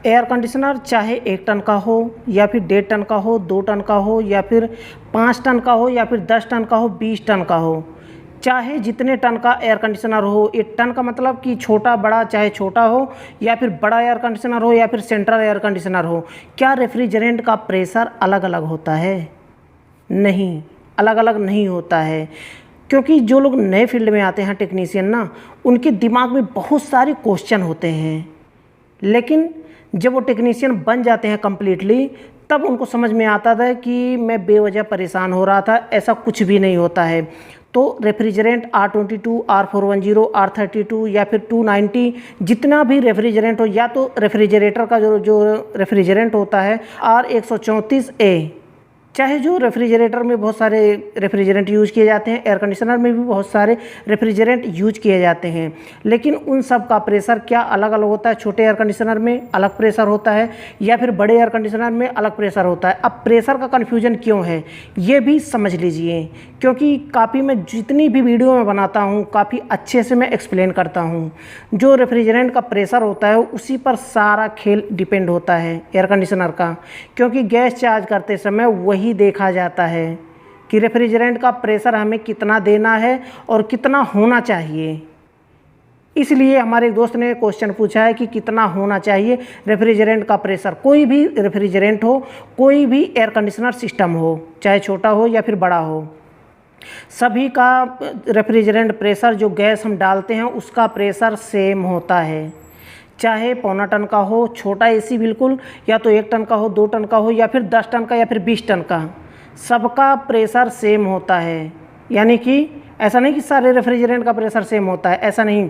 Air conditioner चाहे 1 ton का हो या फिर 1.5 टन का हो, 2 टन का हो या फिर 5 टन का हो या फिर 10 टन का हो, 20 टन का हो, चाहे जितने टन का एयर कंडीशनर हो। 1 टन का मतलब कि छोटा बड़ा, चाहे छोटा हो या फिर बड़ा एयर कंडीशनर हो या फिर सेंट्रल एयर कंडीशनर हो, क्या रेफ्रिजरेंट का प्रेशर अलग अलग होता है? नहीं, अलग अलग नहीं होता है। क्योंकि जो लोग नए फील्ड में आते हैं टेक्नीशियन ना, उनके दिमाग में बहुत सारे क्वेश्चन होते हैं, लेकिन जब वो टेक्नीशियन बन जाते हैं कम्प्लीटली, तब उनको समझ में आता था कि मैं बेवजह परेशान हो रहा था। ऐसा कुछ भी नहीं होता है। तो रेफ्रिजरेंट R22, R410, R32 या फिर 290, जितना भी रेफ्रिजरेंट हो, या तो रेफ्रिजरेटर का जो रेफ्रिजरेंट होता है R134A, चाहे जो रेफ्रिजरेटर में बहुत सारे रेफ्रिजरेंट यूज़ किए जाते हैं, एयर कंडीशनर में भी बहुत सारे रेफ्रिजरेंट यूज किए जाते हैं, लेकिन उन सब का प्रेशर क्या अलग अलग होता है? छोटे एयर कंडीशनर में अलग प्रेशर होता है या फिर बड़े एयर कंडीशनर में अलग प्रेशर होता है। अब प्रेशर का कन्फ्यूजन क्यों है ये भी समझ लीजिए, क्योंकि काफ़ी मैं जितनी भी वीडियो में बनाता हूँ काफ़ी अच्छे से मैं एक्सप्लेन करता हूँ। जो रेफ्रिजरेंट का प्रेशर होता है उसी पर सारा खेल डिपेंड होता है एयर कंडीशनर का, क्योंकि गैस चार्ज करते समय वही देखा जाता है कि रेफ्रिजरेंट का प्रेशर हमें कितना देना है और कितना होना चाहिए। इसलिए हमारे एक दोस्त ने क्वेश्चन पूछा है कि कितना होना चाहिए रेफ्रिजरेंट का प्रेशर। कोई भी रेफ्रिजरेंट हो, कोई भी एयर कंडीशनर सिस्टम हो, चाहे छोटा हो या फिर बड़ा हो, सभी का रेफ्रिजरेंट प्रेशर, जो गैस हम डालते हैं उसका प्रेशर सेम होता है। चाहे 1.25 टन का हो छोटा एसी बिल्कुल, या तो 1 टन का हो, 2 टन का हो या फिर 10 टन का या फिर 20 टन का, सबका प्रेशर सेम होता है। यानी कि ऐसा नहीं कि सारे रेफ्रिजरेंट का प्रेशर सेम होता है, ऐसा नहीं।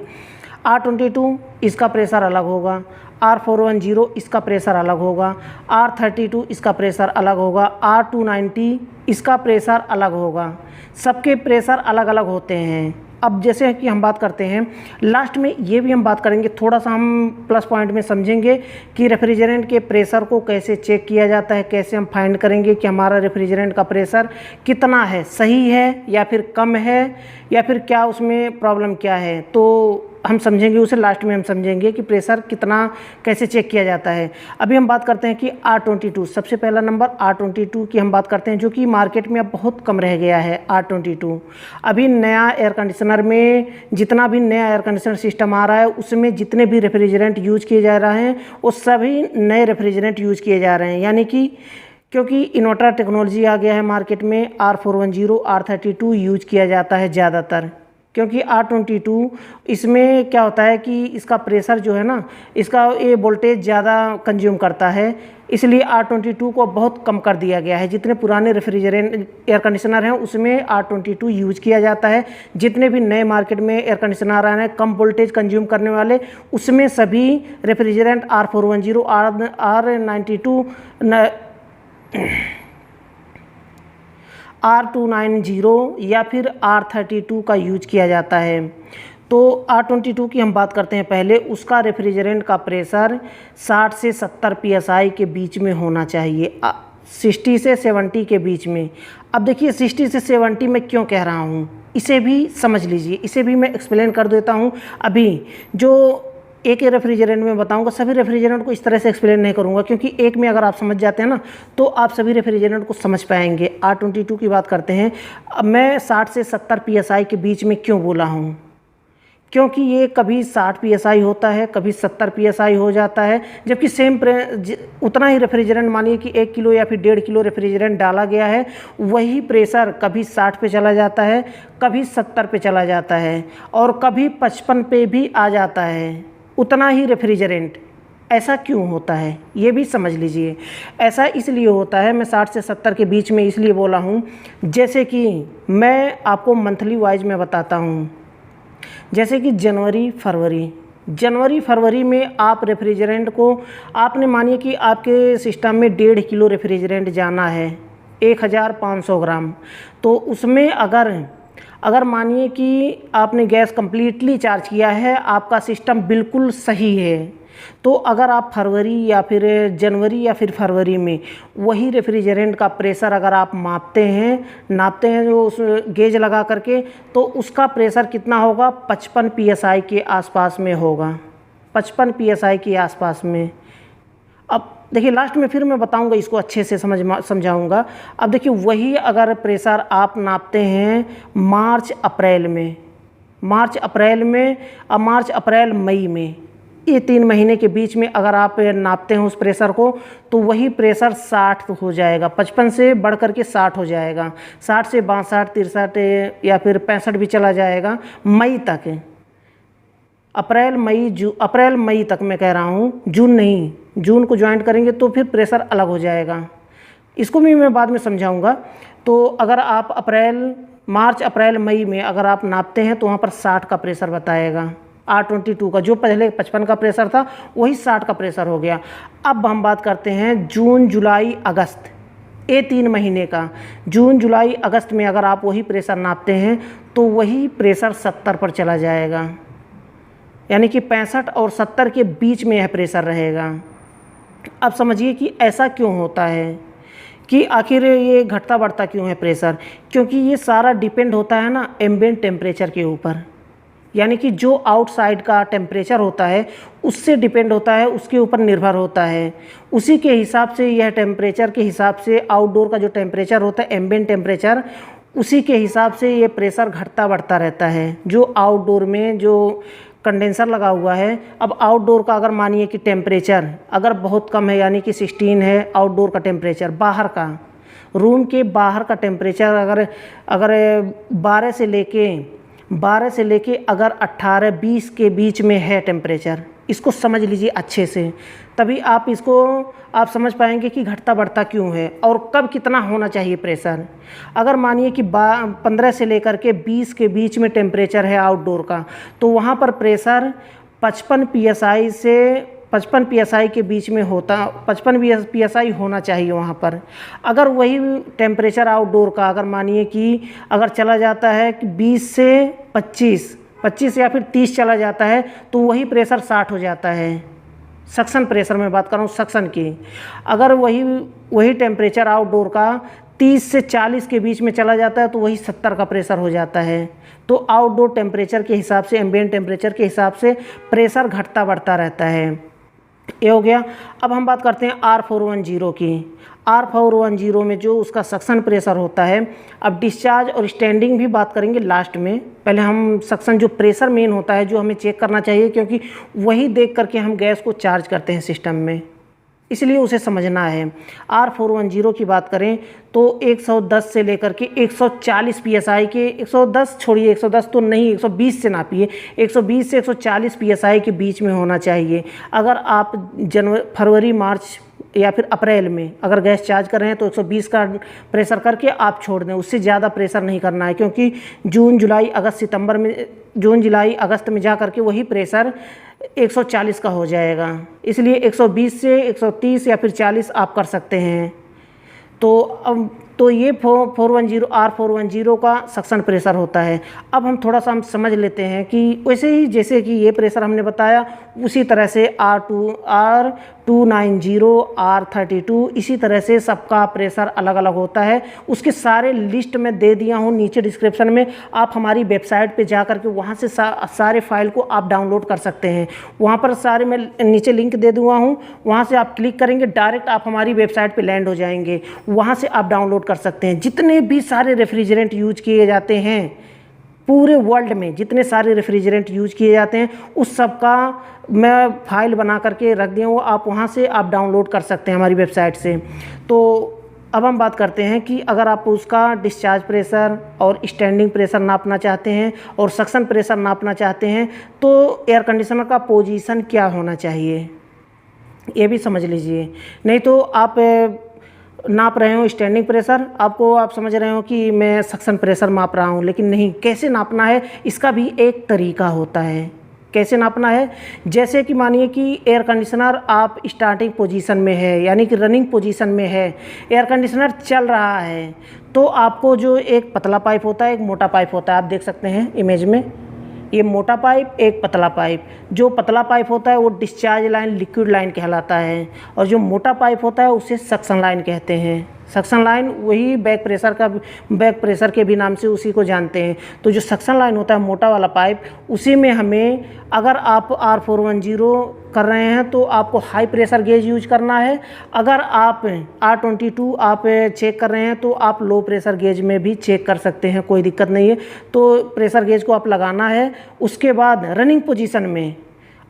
R22 इसका प्रेशर अलग होगा, R410 इसका प्रेशर अलग होगा, R32 इसका प्रेशर अलग होगा, R290 इसका प्रेशर अलग होगा। सबके प्रेशर अलग अलग होते हैं। अब जैसे कि हम बात करते हैं, लास्ट में ये भी हम बात करेंगे, थोड़ा सा हम प्लस पॉइंट में समझेंगे कि रेफ्रिजरेंट के प्रेशर को कैसे चेक किया जाता है, कैसे हम फाइंड करेंगे कि हमारा रेफ्रिजरेंट का प्रेशर कितना है, सही है या फिर कम है, या फिर क्या उसमें प्रॉब्लम क्या है। तो हम समझेंगे उसे, लास्ट में हम समझेंगे कि प्रेशर कितना कैसे चेक किया जाता है। अभी हम बात करते हैं कि R22, सबसे पहला नंबर R22 की हम बात करते हैं, जो कि मार्केट में अब बहुत कम रह गया है R22। अभी नया एयर कंडीशनर में, जितना भी नया एयर कंडीशनर सिस्टम आ रहा है उसमें जितने भी रेफ्रिजरेंट यूज किए जा रहे हैं वो सभी नए रेफ्रिजरेंट यूज किए जा रहे हैं। यानी कि क्योंकि इन्वर्टर टेक्नोलॉजी आ गया है मार्केट में, R410, R32 यूज किया जाता है ज़्यादातर, क्योंकि R22 इसमें क्या होता है कि इसका प्रेशर जो है ना, इसका ये वोल्टेज ज़्यादा कंज्यूम करता है, इसलिए R22 को बहुत कम कर दिया गया है। जितने पुराने रेफ्रिजरेंट एयर कंडीशनर हैं उसमें R22 यूज किया जाता है। जितने भी नए मार्केट में एयर कंडीशनर आ रहे हैं कम वोल्टेज कंज्यूम करने वाले, उसमें सभी रेफ्रिजरेंट R410, R92, R290 या फिर R32 का यूज किया जाता है। तो R22 की हम बात करते हैं पहले, उसका रेफ्रिजरेंट का प्रेशर 60 से 70 PSI के बीच में होना चाहिए, 60 से 70 के बीच में। अब देखिए 60 से 70 मैं क्यों कह रहा हूँ, इसे भी समझ लीजिए, इसे भी मैं एक्सप्लेन कर देता हूँ। अभी जो एक रेफ्रिजरेंट में बताऊंगा, सभी रेफ्रिजरेंट को इस तरह से एक्सप्लेन नहीं करूंगा, क्योंकि एक में अगर आप समझ जाते हैं ना तो आप सभी रेफ्रिजरेंट को समझ पाएंगे। R22 की बात करते हैं। अब मैं 60 से 70 PSI के बीच में क्यों बोला हूँ, क्योंकि ये कभी 60 PSI होता है, कभी 70 PSI हो जाता है, जबकि सेम उतना ही रेफ्रिजरेंट, मानिए कि 1 किलो या फिर 1.5 किलो रेफ्रिजरेंट डाला गया है, वही प्रेशर कभी 60 पे चला जाता है, कभी 70 पे चला जाता है और कभी 55 पे भी आ जाता है, उतना ही रेफ्रिजरेंट। ऐसा क्यों होता है ये भी समझ लीजिए। ऐसा इसलिए होता है, मैं 60 से 70 के बीच में इसलिए बोला हूँ, जैसे कि मैं आपको मंथली वाइज में बताता हूँ। जैसे कि जनवरी फरवरी में आप रेफ्रिजरेंट को, आपने मानिए कि आपके सिस्टम में 1.5 किलो रेफ्रिजरेंट जाना है, 1500 ग्राम। तो उसमें अगर मानिए कि आपने गैस कम्प्लीटली चार्ज किया है, आपका सिस्टम बिल्कुल सही है, तो अगर आप फरवरी या फिर जनवरी या फिर फरवरी में वही रेफ्रिजरेंट का प्रेशर अगर आप नापते हैं जो उस गेज लगा करके, तो उसका प्रेशर कितना होगा, 55 PSI के आसपास में होगा, 55 PSI के आसपास में। अब देखिए लास्ट में फिर मैं बताऊंगा, इसको अच्छे से समझाऊंगा। अब देखिए वही अगर प्रेशर आप नापते हैं मार्च अप्रैल में, मार्च अप्रैल मई में, ये 3 महीने के बीच में अगर आप नापते हैं उस प्रेशर को, तो वही प्रेशर 60 हो जाएगा, 55 से बढ़ कर के 60 हो जाएगा, 60 से 62, 63 या फिर 65 भी चला जाएगा मई तक। अप्रैल मई तक मैं कह रहा हूँ, जून नहीं, जून को ज्वाइंट करेंगे तो फिर प्रेशर अलग हो जाएगा, इसको भी मैं बाद में समझाऊंगा। तो अगर आप मार्च अप्रैल मई में अगर आप नापते हैं तो वहाँ पर 60 का प्रेशर बताएगा, R22 का, जो पहले 55 का प्रेशर था वही 60 का प्रेशर हो गया। अब हम बात करते हैं जून जुलाई अगस्त, ये 3 महीने का, जून जुलाई अगस्त में अगर आप वही प्रेशर नापते हैं तो वही प्रेशर 70 पर चला जाएगा, यानी कि 65 और 70 के बीच में यह प्रेशर रहेगा। अब समझिए कि ऐसा क्यों होता है, कि आखिर ये घटता बढ़ता क्यों है प्रेशर, क्योंकि ये सारा डिपेंड होता है ना एम्बिएंट टेम्परेचर के ऊपर, यानी कि जो आउटसाइड का टेम्परेचर होता है उससे डिपेंड होता है, उसके ऊपर निर्भर होता है। उसी के हिसाब से यह टेम्परेचर के हिसाब से आउटडोर का जो टेम्परेचर होता है एम्बिएंट टेम्परेचर, उसी के हिसाब से ये प्रेशर घटता बढ़ता रहता है। जो आउटडोर में जो कंडेंसर लगा हुआ है, अब आउटडोर का अगर मानिए कि टेम्परेचर अगर बहुत कम है, यानी कि 16 है आउटडोर का टेम्परेचर, बाहर का रूम के बाहर का टेम्परेचर अगर 12 से लेके अगर 18-20 के बीच में है टेम्परेचर, इसको समझ लीजिए अच्छे से, तभी आप समझ पाएंगे कि घटता बढ़ता क्यों है और कब कितना होना चाहिए प्रेशर। अगर मानिए कि 15 से लेकर के 20 के बीच में टेम्परेचर है आउटडोर का, तो वहाँ पर प्रेशर 55 psi के बीच में होता, 55 psi होना चाहिए वहाँ पर। अगर वही टेम्परेचर आउटडोर का अगर मानिए कि अगर चला जाता है कि 20 से 25 या फिर 30 चला जाता है, तो वही प्रेशर 60 हो जाता है। सक्शन प्रेशर में बात कर रहा हूँ, सक्शन की। अगर वही टेम्परेचर आउटडोर का 30 से 40 के बीच में चला जाता है, तो वही 70 का प्रेशर हो जाता है। तो आउटडोर टेम्परेचर के हिसाब से, एम्बिएंट टेम्परेचर के हिसाब से प्रेशर घटता बढ़ता रहता है। ये हो गया। अब हम बात करते हैं R410 की। R410 में जो उसका सक्शन प्रेशर होता है, अब डिस्चार्ज और स्टैंडिंग भी बात करेंगे लास्ट में। पहले हम सक्शन जो प्रेशर मेन होता है जो हमें चेक करना चाहिए, क्योंकि वही देख करके हम गैस को चार्ज करते हैं सिस्टम में, इसलिए उसे समझना है। R410 की बात करें तो 110 से लेकर के 140 psi के, 110 छोड़िए, 110 तो नहीं, 120 से नापिए, 120 से 140 psi के बीच में होना चाहिए। अगर आप फरवरी मार्च या फिर अप्रैल में अगर गैस चार्ज कर रहे हैं तो 120 का प्रेशर करके आप छोड़ दें, उससे ज़्यादा प्रेशर नहीं करना है, क्योंकि जून जुलाई अगस्त में जा करके वही प्रेशर 140 का हो जाएगा। इसलिए 120 से 130 या फिर 40 आप कर सकते हैं। तो ये R410 का सक्शन प्रेशर होता है। अब हम थोड़ा सा समझ लेते हैं कि वैसे ही जैसे कि ये प्रेशर हमने बताया, उसी तरह से R290, R32, इसी तरह से सबका प्रेशर अलग अलग होता है। उसके सारे लिस्ट में दे दिया हूँ नीचे डिस्क्रिप्शन में, आप हमारी वेबसाइट पे जा कर के वहाँ से सारे फाइल को आप डाउनलोड कर सकते हैं। वहाँ पर सारे मैं नीचे लिंक दे दूँगा हूँ, वहाँ से आप क्लिक करेंगे, डायरेक्ट आप हमारी वेबसाइट पे लैंड हो जाएंगे, वहाँ से आप डाउनलोड कर सकते हैं। जितने भी सारे रेफ्रिजरेंट यूज किए जाते हैं पूरे वर्ल्ड में, जितने सारे रेफ्रिजरेंट यूज किए जाते हैं, उस सब का मैं फाइल बना करके रख दिया हूँ, आप वहाँ से आप डाउनलोड कर सकते हैं हमारी वेबसाइट से। तो अब हम बात करते हैं कि अगर आप उसका डिस्चार्ज प्रेशर और स्टैंडिंग प्रेशर नापना चाहते हैं और सक्शन प्रेशर नापना चाहते हैं, तो एयर कंडीशनर का पोजीशन क्या होना चाहिए ये भी समझ लीजिए। नहीं तो आप नाप रहे हो स्टैंडिंग प्रेशर, आप समझ रहे हो कि मैं सक्शन प्रेशर माप रहा हूँ, लेकिन नहीं, कैसे नापना है इसका भी एक तरीका होता है। कैसे नापना है, जैसे कि मानिए कि एयर कंडीशनर आप स्टार्टिंग पोजीशन में है, यानी कि रनिंग पोजीशन में है, एयर कंडीशनर चल रहा है, तो आपको जो एक पतला पाइप होता है, एक मोटा पाइप होता है, आप देख सकते हैं इमेज में, ये मोटा पाइप, एक पतला पाइप। जो पतला पाइप होता है वो डिस्चार्ज लाइन, लिक्विड लाइन कहलाता है, और जो मोटा पाइप होता है उसे सक्शन लाइन कहते हैं। सक्शन लाइन वही बैक प्रेशर के भी नाम से उसी को जानते हैं। तो जो सक्शन लाइन होता है मोटा वाला पाइप, उसी में हमें, अगर आप R410 कर रहे हैं तो आपको हाई प्रेशर गेज यूज करना है। अगर आप R22 आप चेक कर रहे हैं तो आप लो प्रेशर गेज में भी चेक कर सकते हैं, कोई दिक्कत नहीं है। तो प्रेशर गेज को आप लगाना है। उसके बाद रनिंग पोजीशन में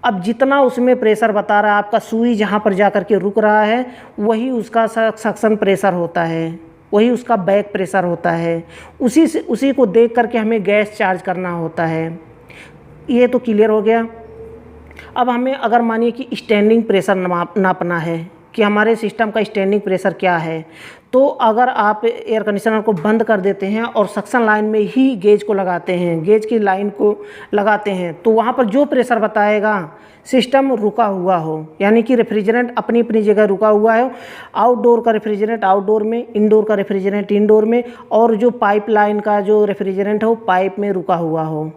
अब जितना उसमें प्रेशर बता रहा है, आपका सुई जहाँ पर जा कर के रुक रहा है वही उसका सक्शन प्रेशर होता है, वही उसका बैक प्रेशर होता है। उसी को देख करके हमें गैस चार्ज करना होता है। ये तो क्लियर हो गया। अब हमें अगर मानिए कि स्टैंडिंग प्रेशर नापना है कि हमारे सिस्टम का स्टैंडिंग प्रेशर क्या है, तो अगर आप एयर कंडीशनर को बंद कर देते हैं और सक्शन लाइन में ही गेज को लगाते हैं, गेज की लाइन को लगाते हैं, तो वहाँ पर जो प्रेशर बताएगा सिस्टम रुका हुआ हो, यानी कि रेफ्रिजरेंट अपनी अपनी जगह रुका हुआ है। आउटडोर का रेफ्रिजरेंट आउटडोर में, इंडोर का रेफ्रिजरेंट इंडोर में, और जो पाइपलाइन का जो रेफ्रिजरेंट है वो पाइप में रुका हुआ हो।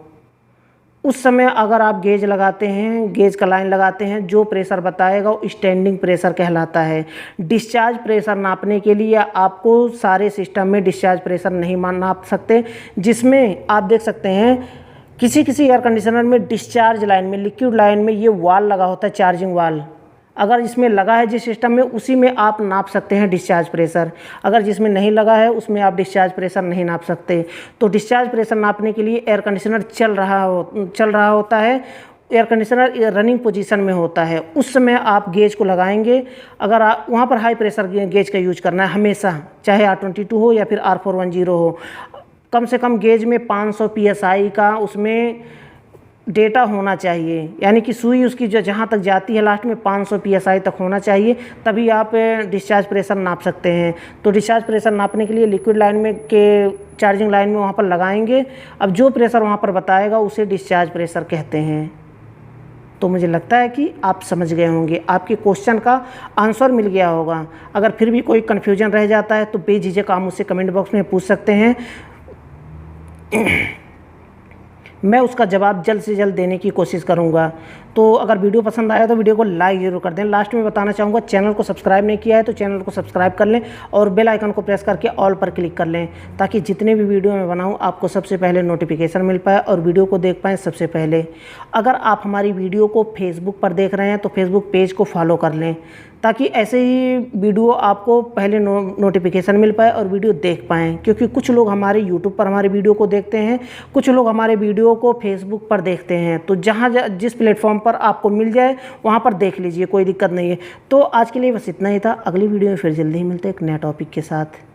उस समय अगर आप गेज लगाते हैं, गेज का लाइन लगाते हैं, जो प्रेशर बताएगा वो स्टैंडिंग प्रेशर कहलाता है। डिस्चार्ज प्रेशर नापने के लिए आपको सारे सिस्टम में डिस्चार्ज प्रेशर नहीं नाप सकते, जिसमें आप देख सकते हैं किसी किसी एयर कंडीशनर में डिस्चार्ज लाइन में, लिक्विड लाइन में ये वाल लगा होता है, चार्जिंग वाल। अगर इसमें लगा है जिस सिस्टम में, उसी में आप नाप सकते हैं डिस्चार्ज प्रेशर। अगर जिसमें नहीं लगा है उसमें आप डिस्चार्ज प्रेशर नहीं नाप सकते। तो डिस्चार्ज प्रेशर नापने के लिए एयर कंडीशनर चल रहा होता है, एयर कंडीशनर रनिंग पोजीशन में होता है, उस समय आप गेज को लगाएंगे। अगर आप वहाँ पर हाई प्रेशर गेज का यूज करना है हमेशा, चाहे R22 हो या फिर R410 हो। कम से कम गेज में 500 PSI का उसमें डेटा होना चाहिए, यानी कि सुई उसकी जो जहाँ तक जाती है लास्ट में 500 PSI तक होना चाहिए, तभी आप डिस्चार्ज प्रेशर नाप सकते हैं। तो डिस्चार्ज प्रेशर नापने के लिए लिक्विड लाइन में के चार्जिंग लाइन में वहाँ पर लगाएंगे। अब जो प्रेशर वहाँ पर बताएगा उसे डिस्चार्ज प्रेशर कहते हैं। तो मुझे लगता है कि आप समझ गए होंगे, आपके क्वेश्चन का आंसर मिल गया होगा। अगर फिर भी कोई कन्फ्यूजन रह जाता है तो बेझिझक आप मुझसे कमेंट बॉक्स में पूछ सकते हैं, मैं उसका जवाब जल्द से जल्द देने की कोशिश करूंगा। तो अगर वीडियो पसंद आया तो वीडियो को लाइक ज़रूर कर दें। लास्ट में बताना चाहूँगा, चैनल को सब्सक्राइब नहीं किया है तो चैनल को सब्सक्राइब कर लें और बेल आइकन को प्रेस करके ऑल पर क्लिक कर लें, ताकि जितने भी वीडियो मैं बनाऊँ आपको सबसे पहले नोटिफिकेशन मिल पाए और वीडियो को देख पाएँ सबसे पहले। अगर आप हमारी वीडियो को फेसबुक पर देख रहे हैं तो फेसबुक पेज को फॉलो कर लें, ताकि ऐसे ही वीडियो आपको पहले नोटिफिकेशन मिल पाए और वीडियो देख पाएँ। क्योंकि कुछ लोग हमारे यूट्यूब पर हमारे वीडियो को देखते हैं, कुछ लोग हमारे वीडियो को फेसबुक पर देखते हैं। तो जहाँ जिस प्लेटफॉर्म पर आपको मिल जाए वहाँ पर देख लीजिए, कोई दिक्कत नहीं है। तो आज के लिए बस इतना ही था। अगली वीडियो में फिर जल्दी ही मिलते हैं एक नए टॉपिक के साथ।